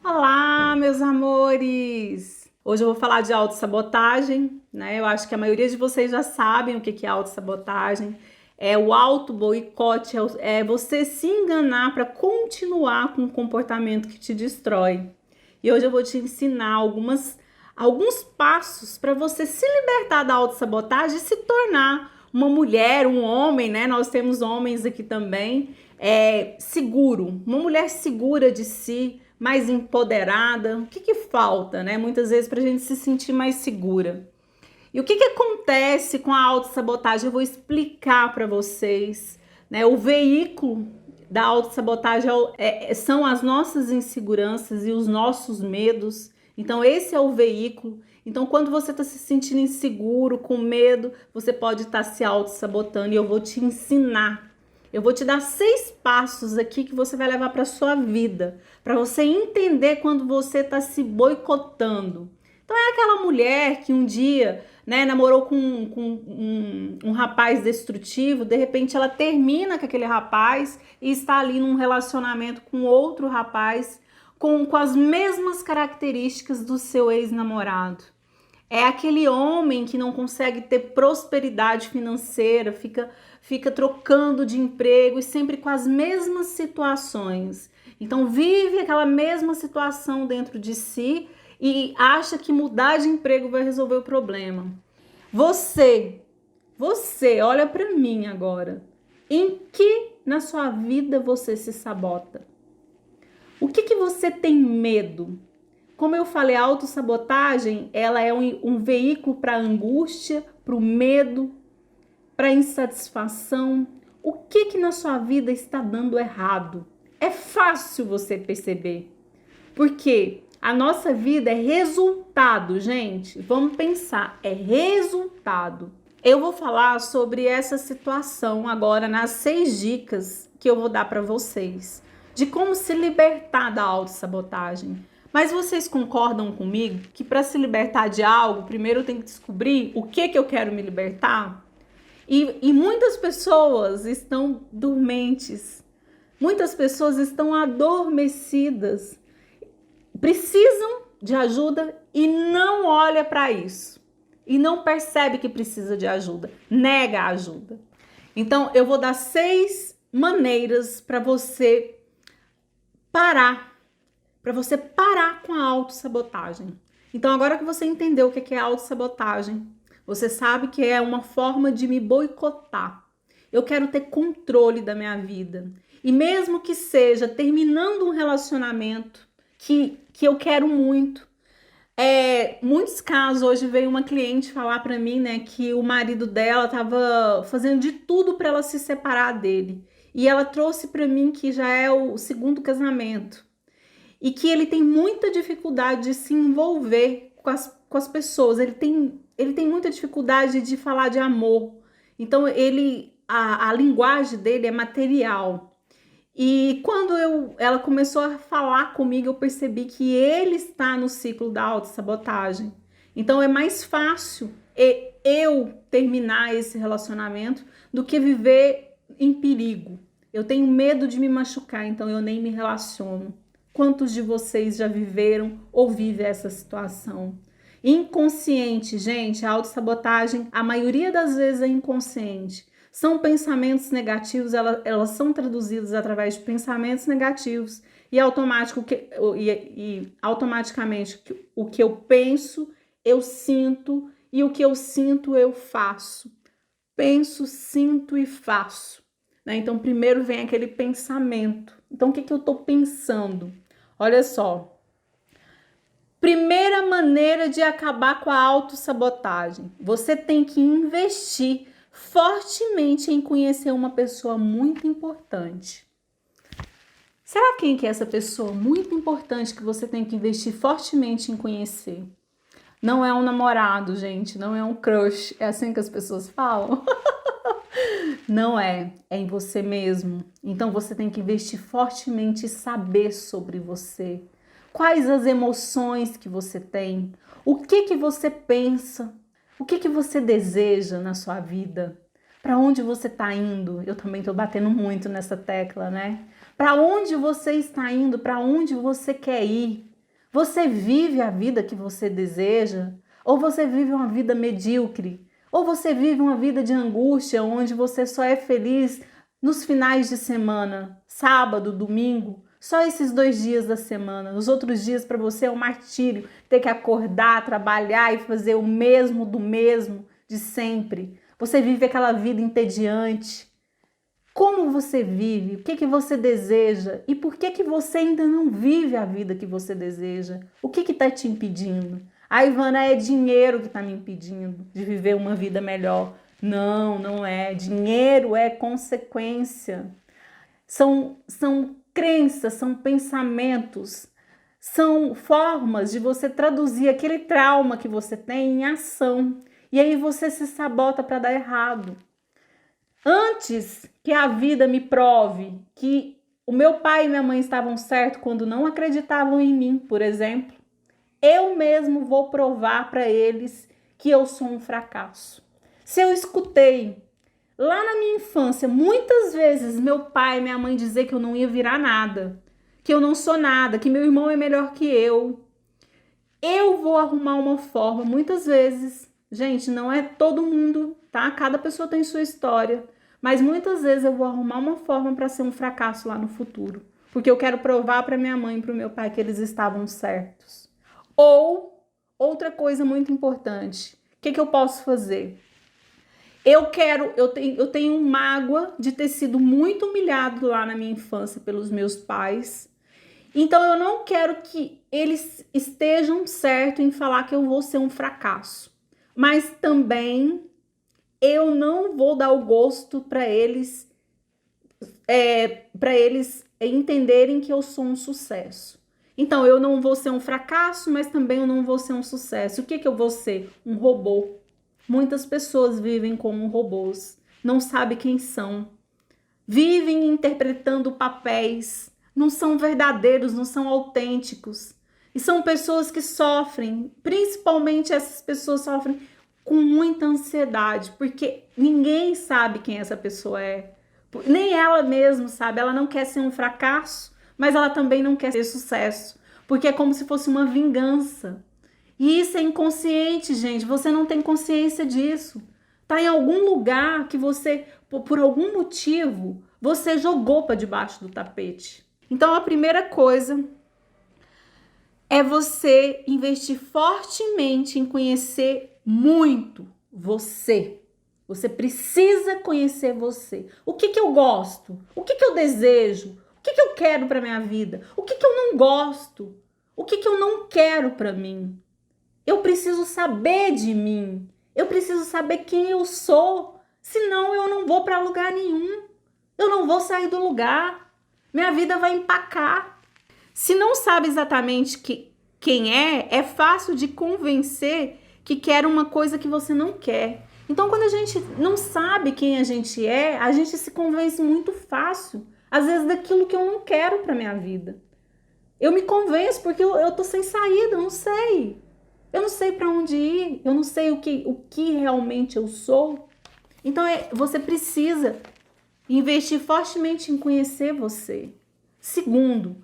Olá, meus amores! Hoje eu vou falar de autossabotagem, né? Eu acho que a maioria de vocês já sabem o que é autossabotagem. É o auto-boicote, é você se enganar para continuar com um comportamento que te destrói. E hoje eu vou te ensinar alguns passos para você se libertar da autossabotagem e se tornar uma mulher, um homem, né? Nós temos homens aqui também, seguro, uma mulher segura de si, mais empoderada. O que falta, né? Muitas vezes para a gente se sentir mais segura. E o que acontece com a autossabotagem? Eu vou explicar para vocês, né? O veículo da autossabotagem são as nossas inseguranças e os nossos medos. Então, esse é o veículo. Então, quando você está se sentindo inseguro, com medo, você pode estar se autossabotando e eu vou te ensinar. Eu vou te dar 6 passos aqui que você vai levar para sua vida, para você entender quando você está se boicotando. Então é aquela mulher que um dia, né, namorou com um rapaz destrutivo, de repente ela termina com aquele rapaz e está ali num relacionamento com outro rapaz com as mesmas características do seu ex-namorado. É aquele homem que não consegue ter prosperidade financeira, fica trocando de emprego e sempre com as mesmas situações. Então vive aquela mesma situação dentro de si e acha que mudar de emprego vai resolver o problema. Você, olha para mim agora. Em que na sua vida você se sabota? O que você tem medo? Como eu falei, a autossabotagem, ela é um veículo para a angústia, para o medo, para a insatisfação. O que na sua vida está dando errado? É fácil você perceber. Porque a nossa vida é resultado, gente. Vamos pensar, é resultado. Eu vou falar sobre essa situação agora nas 6 dicas que eu vou dar para vocês de como se libertar da autossabotagem. Mas vocês concordam comigo que para se libertar de algo, primeiro eu tenho que descobrir o que eu quero me libertar? E muitas pessoas estão dormentes, muitas pessoas estão adormecidas, precisam de ajuda e não olha para isso. E não percebe que precisa de ajuda, nega a ajuda. Então eu vou dar 6 maneiras para você parar com a autossabotagem. Então, agora que você entendeu o que é autossabotagem, você sabe que é uma forma de me boicotar. Eu quero ter controle da minha vida. E mesmo que seja terminando um relacionamento que eu quero muito. Muitos casos, hoje veio uma cliente falar para mim, né, que o marido dela estava fazendo de tudo para ela se separar dele. E ela trouxe para mim que já é o 2º casamento e que ele tem muita dificuldade de se envolver com as pessoas. Ele tem muita dificuldade de falar de amor. Então a linguagem dele é material. E quando ela começou a falar comigo, eu percebi que ele está no ciclo da autossabotagem. Então é mais fácil eu terminar esse relacionamento do que viver em perigo. Eu tenho medo de me machucar, então eu nem me relaciono. Quantos de vocês já viveram ou vivem essa situação? Inconsciente, gente, a autossabotagem, a maioria das vezes é inconsciente. São pensamentos negativos, elas são traduzidas através de pensamentos negativos e automaticamente o que eu penso, eu sinto e o que eu sinto, eu faço. Penso, sinto e faço. Né? Então, primeiro vem aquele pensamento. Então, o que eu estou pensando? Olha só. Primeira maneira de acabar com a autossabotagem. Você tem que investir fortemente em conhecer uma pessoa muito importante. Será quem que é essa pessoa muito importante que você tem que investir fortemente em conhecer? Não é um namorado, gente, não é um crush. É assim que as pessoas falam? Não é em você mesmo. Então você tem que investir fortemente e saber sobre você. Quais as emoções que você tem? O que você pensa? O que você deseja na sua vida? Para onde você está indo? Eu também estou batendo muito nessa tecla, né? Para onde você está indo? Para onde você quer ir? Você vive a vida que você deseja? Ou você vive uma vida medíocre? Ou você vive uma vida de angústia, onde você só é feliz nos finais de semana, sábado, domingo? Só esses 2 dias da semana. Os outros dias para você é um martírio, ter que acordar, trabalhar e fazer o mesmo do mesmo de sempre. Você vive aquela vida entediante. Como você vive? O que você deseja? E por que você ainda não vive a vida que você deseja? O que está te impedindo? A Ivana, é dinheiro que está me impedindo de viver uma vida melhor. Não, não é. Dinheiro é consequência. São crenças, são pensamentos, são formas de você traduzir aquele trauma que você tem em ação. E aí você se sabota para dar errado. Antes que a vida me prove que o meu pai e minha mãe estavam certos quando não acreditavam em mim, por exemplo, eu mesmo vou provar para eles que eu sou um fracasso. Se eu escutei lá na minha infância muitas vezes meu pai e minha mãe dizer que eu não ia virar nada, que eu não sou nada, que meu irmão é melhor que eu vou arrumar uma forma, muitas vezes, gente, não é todo mundo, tá? Cada pessoa tem sua história, mas muitas vezes eu vou arrumar uma forma para ser um fracasso lá no futuro, porque eu quero provar para minha mãe e para o meu pai que eles estavam certos. Ou, outra coisa muito importante, o que eu posso fazer? Eu tenho mágoa de ter sido muito humilhado lá na minha infância pelos meus pais. Então eu não quero que eles estejam certos em falar que eu vou ser um fracasso. Mas também eu não vou dar o gosto para eles entenderem que eu sou um sucesso. Então eu não vou ser um fracasso, mas também eu não vou ser um sucesso. O que eu vou ser? Um robô. Muitas pessoas vivem como robôs, não sabem quem são, vivem interpretando papéis, não são verdadeiros, não são autênticos. E são pessoas que sofrem, principalmente essas pessoas sofrem com muita ansiedade, porque ninguém sabe quem essa pessoa é. Nem ela mesma sabe, ela não quer ser um fracasso, mas ela também não quer ser sucesso, porque é como se fosse uma vingança. E isso é inconsciente, gente. Você não tem consciência disso. Tá em algum lugar que você, por algum motivo, você jogou para debaixo do tapete. Então, a primeira coisa é você investir fortemente em conhecer muito você. Você precisa conhecer você. O que eu gosto? O que eu desejo? O que eu quero para minha vida? O que eu não gosto? O que eu não quero para mim? Eu preciso saber de mim. Eu preciso saber quem eu sou. Senão eu não vou para lugar nenhum. Eu não vou sair do lugar. Minha vida vai empacar. Se não sabe exatamente quem é fácil de convencer que quer uma coisa que você não quer. Então, quando a gente não sabe quem a gente se convence muito fácil. Às vezes daquilo que eu não quero para minha vida. Eu me convenço porque eu tô sem saída, eu não sei. Eu não sei para onde ir, eu não sei o que realmente eu sou. Então, você precisa investir fortemente em conhecer você. Segundo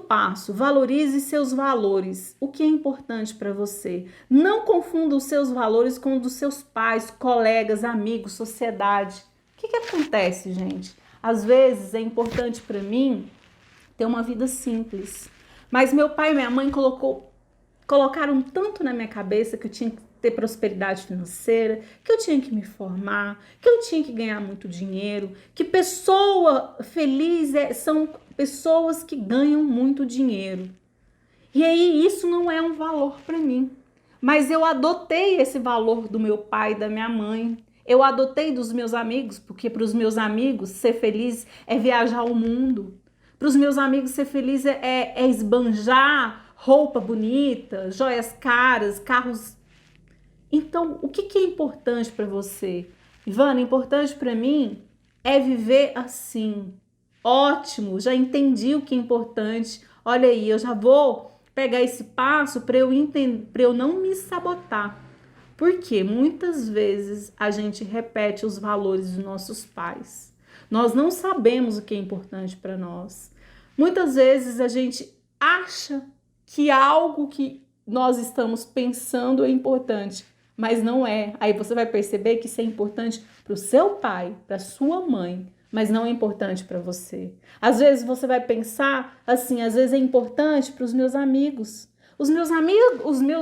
passo, valorize seus valores. O que é importante para você? Não confunda os seus valores com os dos seus pais, colegas, amigos, sociedade. O que acontece, gente? Às vezes é importante para mim ter uma vida simples. Mas meu pai e minha mãe colocaram tanto na minha cabeça que eu tinha que ter prosperidade financeira, que eu tinha que me formar, que eu tinha que ganhar muito dinheiro, que pessoa feliz são pessoas que ganham muito dinheiro. E aí isso não é um valor para mim. Mas eu adotei esse valor do meu pai e da minha mãe. Eu adotei dos meus amigos, porque para os meus amigos ser feliz é viajar o mundo. Para os meus amigos ser feliz é esbanjar roupa bonita, joias caras, carros. Então, o que é importante para você? Ivana, importante para mim é viver assim. Ótimo, já entendi o que é importante. Olha aí, eu já vou pegar esse passo para eu não me sabotar. Porque muitas vezes a gente repete os valores dos nossos pais. Nós não sabemos o que é importante para nós. Muitas vezes a gente acha que algo que nós estamos pensando é importante, mas não é. Aí você vai perceber que isso é importante para o seu pai, para sua mãe, mas não é importante para você. Às vezes você vai pensar assim, às vezes é importante para os meus amigos. Os meus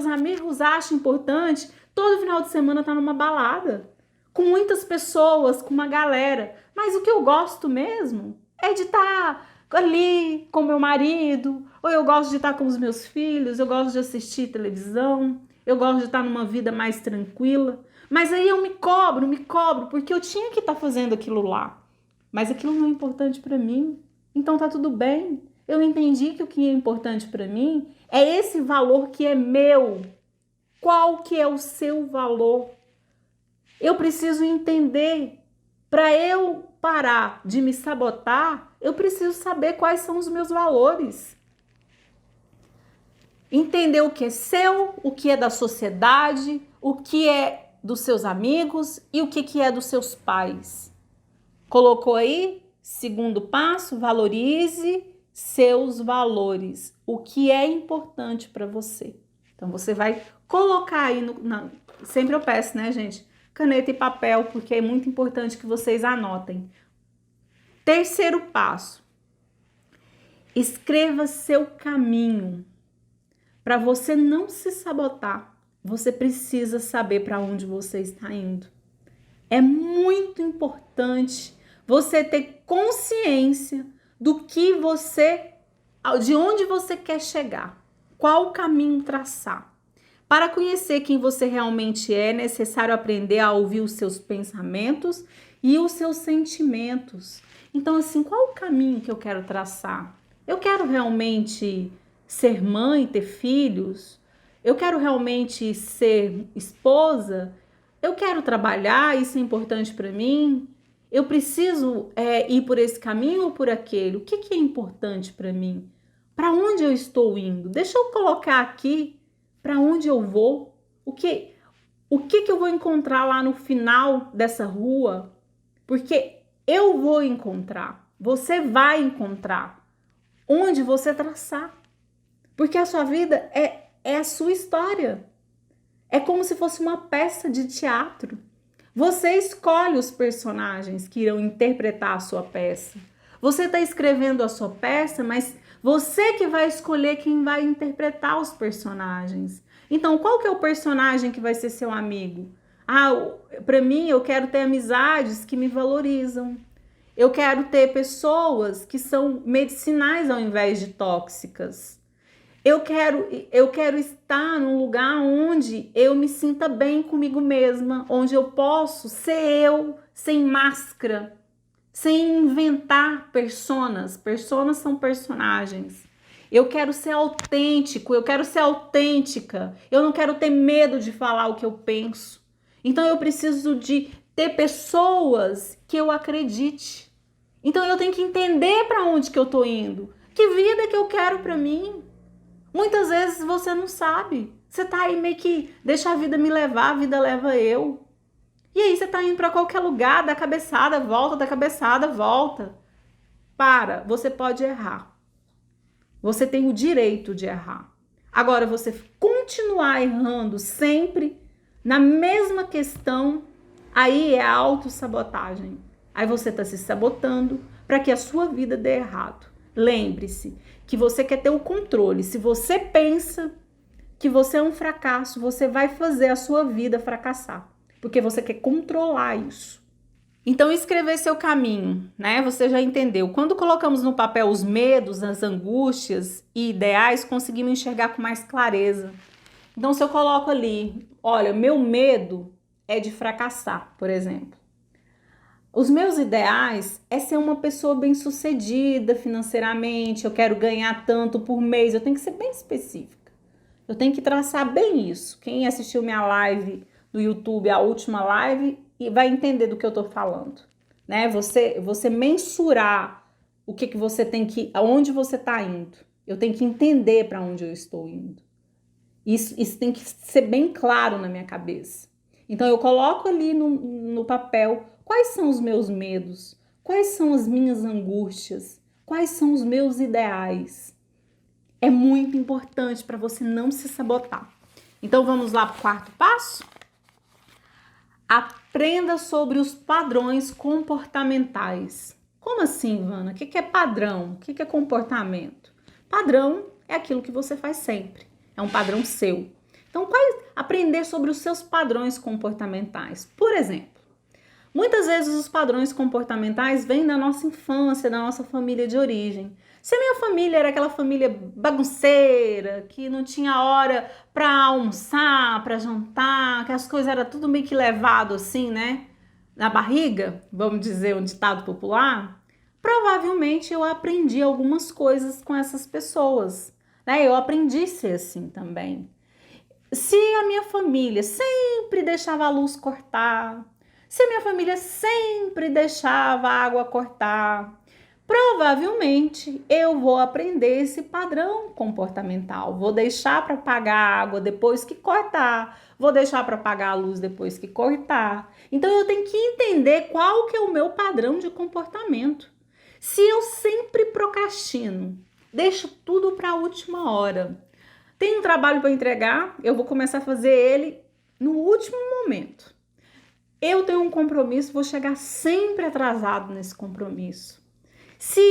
amigos acham importante todo final de semana estar numa balada, com muitas pessoas, com uma galera. Mas o que eu gosto mesmo é de estar ali com meu marido, ou eu gosto de estar com os meus filhos, eu gosto de assistir televisão, eu gosto de estar numa vida mais tranquila. Mas aí eu me cobro, porque eu tinha que estar fazendo aquilo lá. Mas aquilo não é importante para mim. Então tá tudo bem. Eu entendi que o que é importante para mim é esse valor que é meu. Qual que é o seu valor? Eu preciso entender. Para eu parar de me sabotar, eu preciso saber quais são os meus valores. Entender o que é seu, o que é da sociedade, o que é dos seus amigos e o que é dos seus pais. Colocou aí? Segundo passo, valorize seus valores. O que é importante para você. Então, você vai colocar aí, sempre eu peço, né, gente? Caneta e papel, porque é muito importante que vocês anotem. Terceiro passo. Escreva seu caminho. Para você não se sabotar, você precisa saber para onde você está indo. É muito importante você ter consciência do que de onde você quer chegar, qual o caminho traçar. Para conhecer quem você realmente é necessário aprender a ouvir os seus pensamentos e os seus sentimentos. Então, assim, qual o caminho que eu quero traçar? Eu quero realmente ser mãe, ter filhos? Eu quero realmente ser esposa? Eu quero trabalhar, isso é importante para mim? Eu preciso ir por esse caminho ou por aquele? O que é importante para mim? Para onde eu estou indo? Deixa eu colocar aqui para onde eu vou. O que eu vou encontrar lá no final dessa rua? Porque eu vou encontrar, você vai encontrar onde você traçar. Porque a sua vida é a sua história. É como se fosse uma peça de teatro. Você escolhe os personagens que irão interpretar a sua peça. Você está escrevendo a sua peça, mas você que vai escolher quem vai interpretar os personagens. Então, qual que é o personagem que vai ser seu amigo? Para mim, eu quero ter amizades que me valorizam. Eu quero ter pessoas que são medicinais ao invés de tóxicas. Eu quero estar num lugar onde eu me sinta bem comigo mesma, onde eu posso ser eu, sem máscara, sem inventar personas. Personas são personagens. Eu quero ser autêntico, eu quero ser autêntica. Eu não quero ter medo de falar o que eu penso. Então eu preciso de ter pessoas que eu acredite. Então eu tenho que entender para onde que eu tô indo. Que vida que eu quero para mim? Muitas vezes você não sabe. Você tá aí meio que deixa a vida me levar, a vida leva eu. E aí você tá indo para qualquer lugar, da cabeçada, volta, da cabeçada, volta. Para, você pode errar. Você tem o direito de errar. Agora, você continuar errando sempre na mesma questão, aí é autossabotagem. Aí você tá se sabotando para que a sua vida dê errado. Lembre-se que você quer ter o controle. Se você pensa que você é um fracasso, você vai fazer a sua vida fracassar, porque você quer controlar isso. Então, escrever seu caminho, né? Você já entendeu. Quando colocamos no papel os medos, as angústias e ideais, conseguimos enxergar com mais clareza. Então, se eu coloco ali, olha, meu medo é de fracassar, por exemplo. Os meus ideais é ser uma pessoa bem-sucedida financeiramente, eu quero ganhar tanto por mês, eu tenho que ser bem específica. Eu tenho que traçar bem isso. Quem assistiu minha live no YouTube, a última live, vai entender do que eu tô falando, né? Você mensurar o que você tem que, aonde você tá indo. Eu tenho que entender para onde eu estou indo. Isso tem que ser bem claro na minha cabeça. Então eu coloco ali no papel quais são os meus medos, quais são as minhas angústias, quais são os meus ideais. é muito importante para você não se sabotar. Então vamos lá para o quarto passo? Aprenda sobre os padrões comportamentais. Como assim, Ivana? O que é padrão? O que é comportamento? Padrão é aquilo que você faz sempre. É um padrão seu. Então, aprender sobre os seus padrões comportamentais. Por exemplo, muitas vezes os padrões comportamentais vêm da nossa infância, da nossa família de origem. Se a minha família era aquela família bagunceira, que não tinha hora para almoçar, para jantar, que as coisas eram tudo meio que levado assim, né? Na barriga, vamos dizer, um ditado popular, provavelmente eu aprendi algumas coisas com essas pessoas, né? Eu aprendi a ser assim também. Se a minha família sempre deixava a luz cortar, se a minha família sempre deixava a água cortar, provavelmente eu vou aprender esse padrão comportamental. Vou deixar para pagar a água depois que cortar, vou deixar para pagar a luz depois que cortar. Então eu tenho que entender qual que é o meu padrão de comportamento. Se eu sempre procrastino, deixo tudo para a última hora, tem um trabalho para entregar, eu vou começar a fazer ele no último momento. Eu tenho um compromisso, vou chegar sempre atrasado nesse compromisso. Se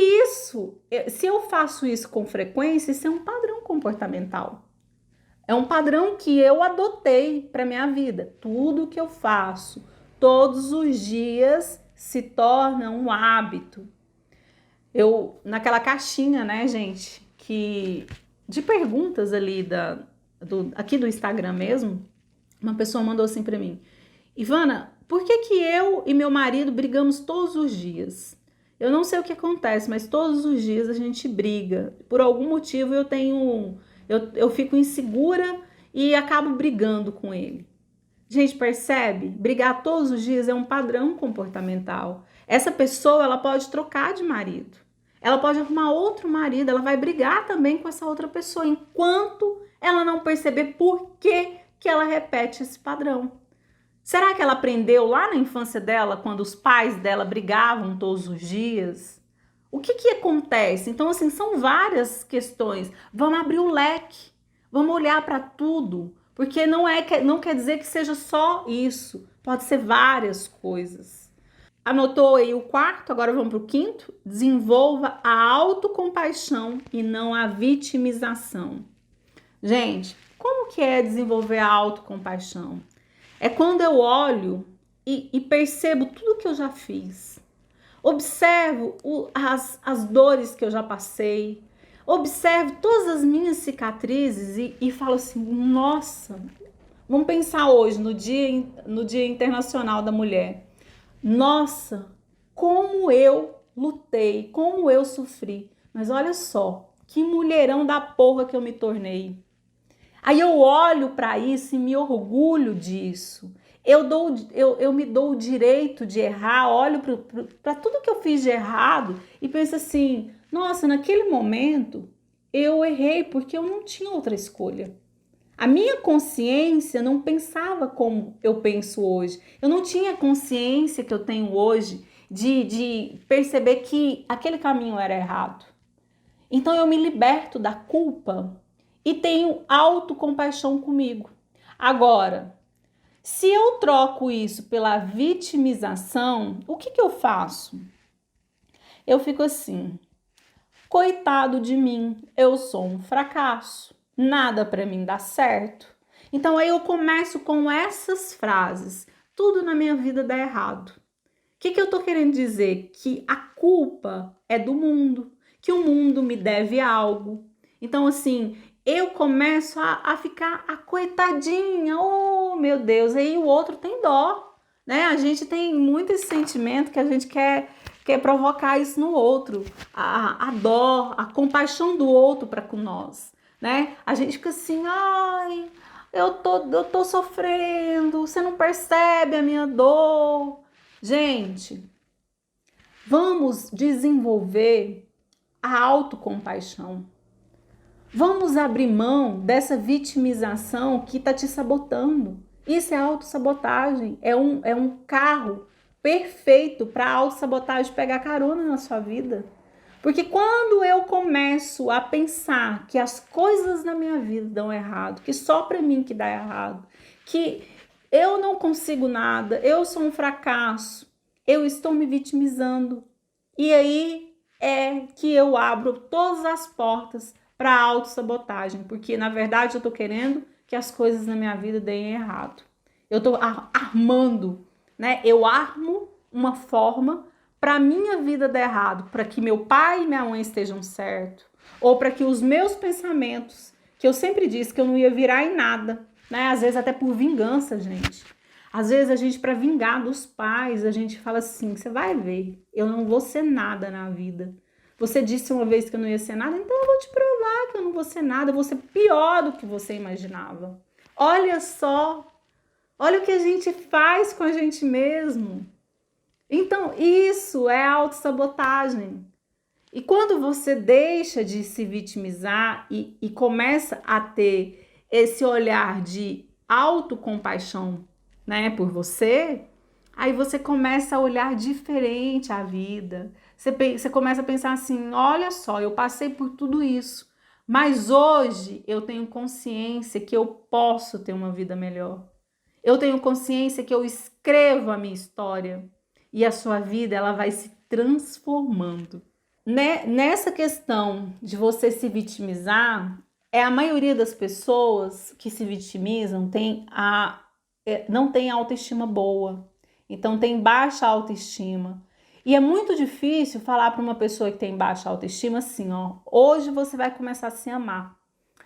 eu faço isso com frequência, isso é um padrão comportamental. É um padrão que eu adotei para minha vida. Tudo que eu faço todos os dias se torna um hábito. Naquela caixinha, né, gente, de perguntas ali aqui do Instagram mesmo, uma pessoa mandou assim para mim: Ivana, por que eu e meu marido brigamos todos os dias? Eu não sei o que acontece, mas todos os dias a gente briga. Por algum motivo eu fico insegura e acabo brigando com ele. Gente, percebe? Brigar todos os dias é um padrão comportamental. Essa pessoa, ela pode trocar de marido. Ela pode arrumar outro marido, ela vai brigar também com essa outra pessoa, enquanto ela não perceber por que ela repete esse padrão. Será que ela aprendeu lá na infância dela, quando os pais dela brigavam todos os dias? O que acontece? Então, assim, são várias questões. Vamos abrir o leque, vamos olhar para tudo, porque não quer dizer que seja só isso, pode ser várias coisas. Anotou aí o quarto, agora vamos para o quinto. Desenvolva a autocompaixão e não a vitimização. Gente, como que é desenvolver a autocompaixão? É quando eu olho e percebo tudo que eu já fiz. Observo as dores que eu já passei. Observo todas as minhas cicatrizes e falo assim, nossa, vamos pensar hoje no Dia Internacional da Mulher. Nossa, como eu lutei, como eu sofri. Mas olha só, que mulherão da porra que eu me tornei. Aí eu olho para isso e me orgulho disso. Eu me dou o direito de errar, olho para tudo que eu fiz de errado e penso assim, nossa, naquele momento eu errei porque eu não tinha outra escolha. A minha consciência não pensava como eu penso hoje. Eu não tinha a consciência que eu tenho hoje de perceber que aquele caminho era errado. Então eu me liberto da culpa e tenho autocompaixão comigo. Agora, se eu troco isso pela vitimização, o que eu faço? Eu fico assim, coitado de mim, eu sou um fracasso, nada para mim dá certo. Então aí eu começo com essas frases, tudo na minha vida dá errado. O que eu tô querendo dizer? Que a culpa é do mundo, que o mundo me deve algo. Então assim, eu começo a ficar a coitadinha, oh meu Deus, aí o outro tem dó, né? A gente tem muito esse sentimento que a gente quer provocar isso no outro, a dó, a compaixão do outro para com nós, né? A gente fica assim, ai, eu tô sofrendo, você não percebe a minha dor. Gente, vamos desenvolver a autocompaixão. Vamos abrir mão dessa vitimização que está te sabotando. Isso é autossabotagem, é um carro perfeito para a autossabotagem pegar carona na sua vida. Porque quando eu começo a pensar que as coisas na minha vida dão errado, que só para mim que dá errado, que eu não consigo nada, eu sou um fracasso, eu estou me vitimizando. E aí é que eu abro todas as portas para a autossabotagem, porque na verdade eu estou querendo que as coisas na minha vida deem errado. Eu estou armando, né? Eu armo uma forma para minha vida dar errado, para que meu pai e minha mãe estejam certos, ou para que os meus pensamentos, que eu sempre disse que eu não ia virar em nada, né? Às vezes até por vingança, gente. Às vezes a gente, para vingar dos pais, a gente fala assim, você vai ver, eu não vou ser nada na vida. Você disse uma vez que eu não ia ser nada, então eu vou te provar que eu não vou ser nada, eu vou ser pior do que você imaginava. Olha só, olha o que a gente faz com a gente mesmo. Então, isso é autossabotagem. E quando você deixa de se vitimizar e começa a ter esse olhar de autocompaixão, né, por você, aí você começa a olhar diferente a vida. Você começa a pensar assim, olha só, eu passei por tudo isso, mas hoje eu tenho consciência que eu posso ter uma vida melhor. Eu tenho consciência que eu escrevo a minha história e a sua vida ela vai se transformando. Nessa questão de você se vitimizar, a maioria das pessoas que se vitimizam não tem autoestima boa. Então tem baixa autoestima. E é muito difícil falar para uma pessoa que tem baixa autoestima assim, ó, hoje você vai começar a se amar.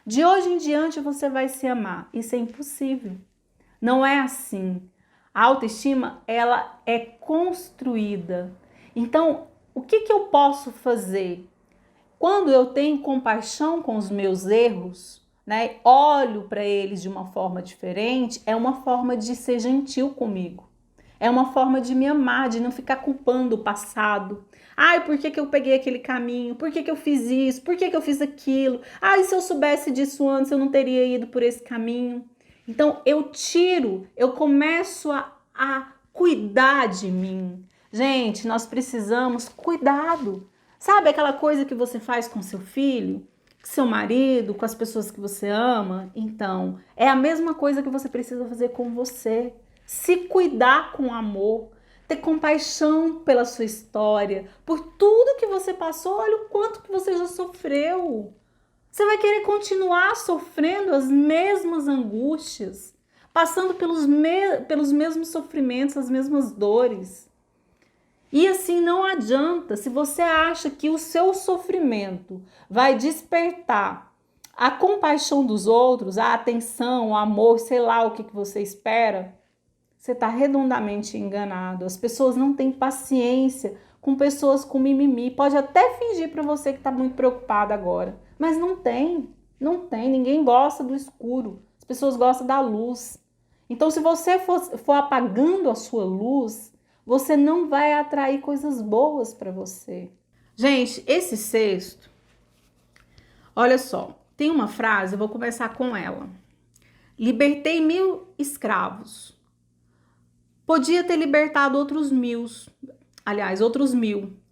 De hoje em diante você vai se amar. Isso é impossível. Não é assim. A autoestima, ela é construída. Então, o que eu posso fazer? Quando eu tenho compaixão com os meus erros, né, olho para eles de uma forma diferente, é uma forma de ser gentil comigo. É uma forma de me amar, de não ficar culpando o passado. Ai, por que eu peguei aquele caminho? Por que eu fiz isso? Por que eu fiz aquilo? Ai, se eu soubesse disso antes, eu não teria ido por esse caminho. Então, eu começo a cuidar de mim. Gente, nós precisamos cuidado. Sabe aquela coisa que você faz com seu filho, com seu marido, com as pessoas que você ama? Então, é a mesma coisa que você precisa fazer com você. Se cuidar com amor, ter compaixão pela sua história, por tudo que você passou, olha o quanto que você já sofreu. Você vai querer continuar sofrendo as mesmas angústias, passando pelos mesmos sofrimentos, as mesmas dores. E assim não adianta, se você acha que o seu sofrimento vai despertar a compaixão dos outros, a atenção, o amor, sei lá o que você espera, você está redondamente enganado. As pessoas não têm paciência com pessoas com mimimi. Pode até fingir para você que está muito preocupado agora, mas não tem. Ninguém gosta do escuro. As pessoas gostam da luz. Então, se você for apagando a sua luz, você não vai atrair coisas boas para você. Gente, esse sexto, olha só, tem uma frase, eu vou começar com ela. Libertei 1000 escravos. Podia ter libertado outros 1000,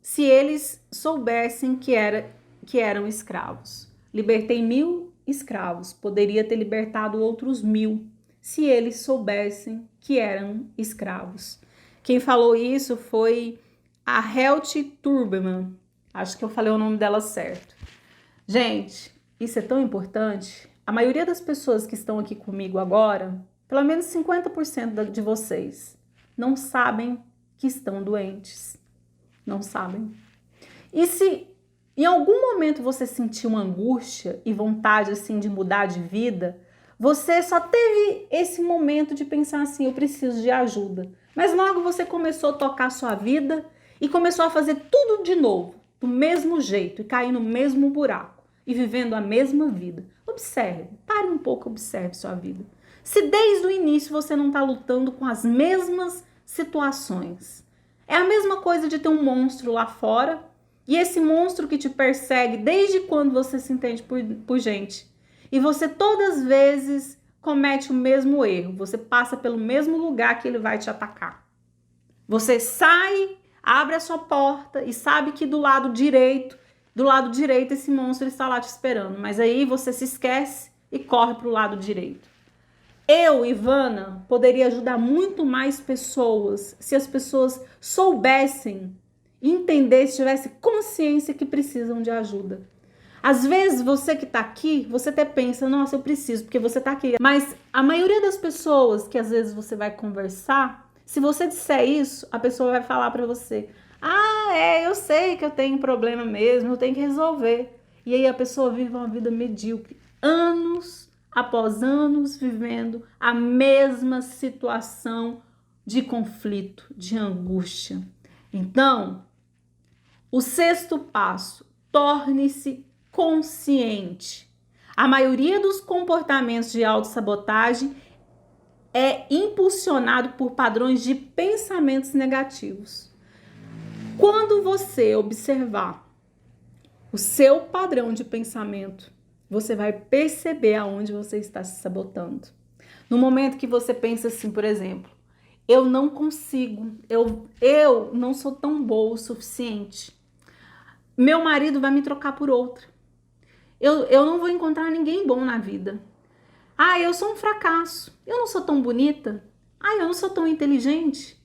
se eles soubessem que eram escravos. Libertei 1000 escravos, poderia ter libertado outros 1000, se eles soubessem que eram escravos. Quem falou isso foi a Helt Turberman. Acho que eu falei o nome dela certo. Gente, isso é tão importante. A maioria das pessoas que estão aqui comigo agora, pelo menos 50% de vocês, não sabem que estão doentes. Não sabem. E se em algum momento você sentiu uma angústia e vontade assim de mudar de vida, você só teve esse momento de pensar assim, eu preciso de ajuda. Mas logo você começou a tocar a sua vida e começou a fazer tudo de novo, do mesmo jeito, e cair no mesmo buraco, e vivendo a mesma vida. Observe, pare um pouco, observe sua vida. Se desde o início você não está lutando com as mesmas situações, é a mesma coisa de ter um monstro lá fora, e esse monstro que te persegue desde quando você se entende por gente, e você todas as vezes comete o mesmo erro, você passa pelo mesmo lugar que ele vai te atacar. Você sai, abre a sua porta e sabe que do lado direito Do lado direito, esse monstro está lá te esperando, mas aí você se esquece e corre para o lado direito. Eu, Ivana, poderia ajudar muito mais pessoas se as pessoas soubessem, entendessem, tivessem consciência que precisam de ajuda. Às vezes, você que tá aqui, você até pensa, nossa, eu preciso, porque você tá aqui. Mas a maioria das pessoas que às vezes você vai conversar, se você disser isso, a pessoa vai falar pra você, eu sei que eu tenho problema mesmo, eu tenho que resolver. E aí a pessoa vive uma vida medíocre, anos após anos vivendo a mesma situação de conflito, de angústia. Então, o sexto passo, torne-se consciente. A maioria dos comportamentos de autossabotagem é impulsionado por padrões de pensamentos negativos. Quando você observar o seu padrão de pensamento, você vai perceber aonde você está se sabotando. No momento que você pensa assim, por exemplo, eu não consigo, eu não sou tão boa o suficiente. Meu marido vai me trocar por outra. Eu não vou encontrar ninguém bom na vida. Eu sou um fracasso. Eu não sou tão bonita. Eu não sou tão inteligente.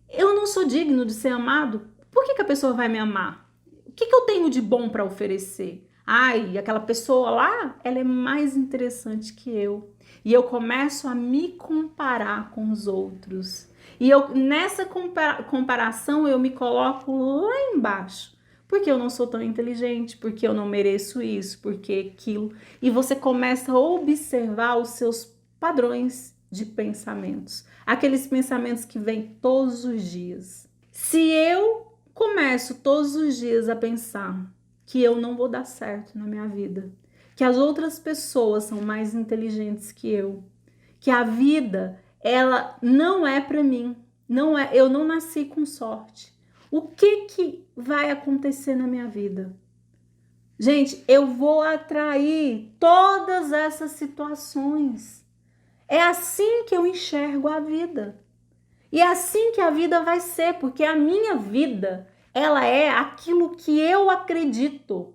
Eu não sou digno de ser amado. Por que a pessoa vai me amar? O que eu tenho de bom para oferecer? Aquela pessoa lá, ela é mais interessante que eu. E eu começo a me comparar com os outros. E nessa comparação, eu me coloco lá embaixo. Porque eu não sou tão inteligente, porque eu não mereço isso, porque aquilo. E você começa a observar os seus padrões de pensamentos. Aqueles pensamentos que vêm todos os dias. Se eu começo todos os dias a pensar que eu não vou dar certo na minha vida, que as outras pessoas são mais inteligentes que eu, que a vida, ela não é para mim, eu não nasci com sorte. O que vai acontecer na minha vida? Gente, eu vou atrair todas essas situações. É assim que eu enxergo a vida. E é assim que a vida vai ser, porque a minha vida, ela é aquilo que eu acredito.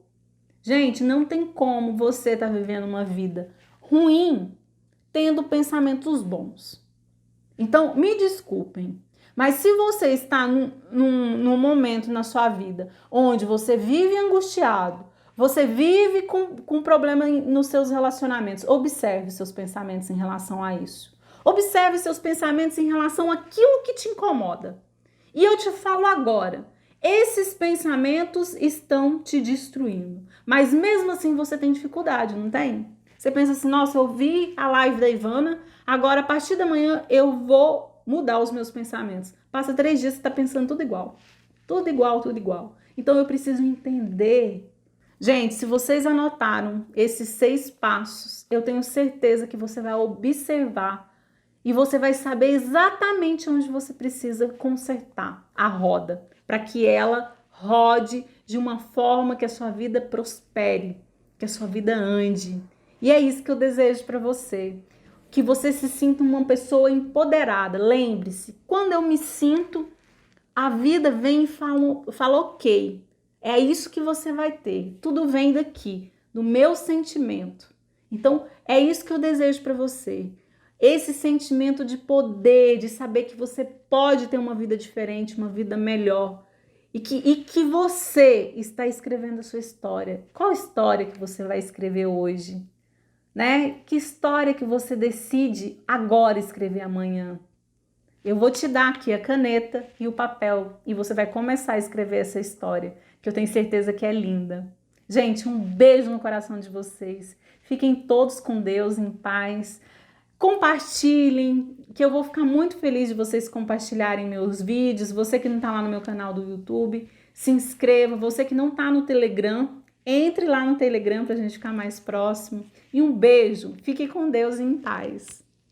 Gente, não tem como você estar vivendo uma vida ruim tendo pensamentos bons. Então, me desculpem, mas se você está num momento na sua vida onde você vive angustiado, você vive com problema nos seus relacionamentos, observe seus pensamentos em relação a isso. Observe seus pensamentos em relação àquilo que te incomoda. E eu te falo agora, esses pensamentos estão te destruindo. Mas mesmo assim você tem dificuldade, não tem? Você pensa assim, nossa, eu vi a live da Ivana, agora a partir da manhã eu vou mudar os meus pensamentos. Passa 3 dias, você está pensando tudo igual. Tudo igual, tudo igual. Então eu preciso entender. Gente, se vocês anotaram esses 6 passos, eu tenho certeza que você vai observar e você vai saber exatamente onde você precisa consertar a roda, para que ela rode de uma forma que a sua vida prospere, que a sua vida ande. E é isso que eu desejo para você, que você se sinta uma pessoa empoderada. Lembre-se, quando eu me sinto, a vida vem e fala ok, é isso que você vai ter, tudo vem daqui, do meu sentimento. Então, é isso que eu desejo para você. Esse sentimento de poder, de saber que você pode ter uma vida diferente, uma vida melhor. E que você está escrevendo a sua história. Qual história que você vai escrever hoje? Né? Que história que você decide agora escrever amanhã? Eu vou te dar aqui a caneta e o papel. E você vai começar a escrever essa história, que eu tenho certeza que é linda. Gente, um beijo no coração de vocês. Fiquem todos com Deus, em paz. Compartilhem, que eu vou ficar muito feliz de vocês compartilharem meus vídeos. Você que não está lá no meu canal do YouTube, se inscreva. Você que não está no Telegram, entre lá no Telegram para a gente ficar mais próximo. E um beijo. Fique com Deus e em paz.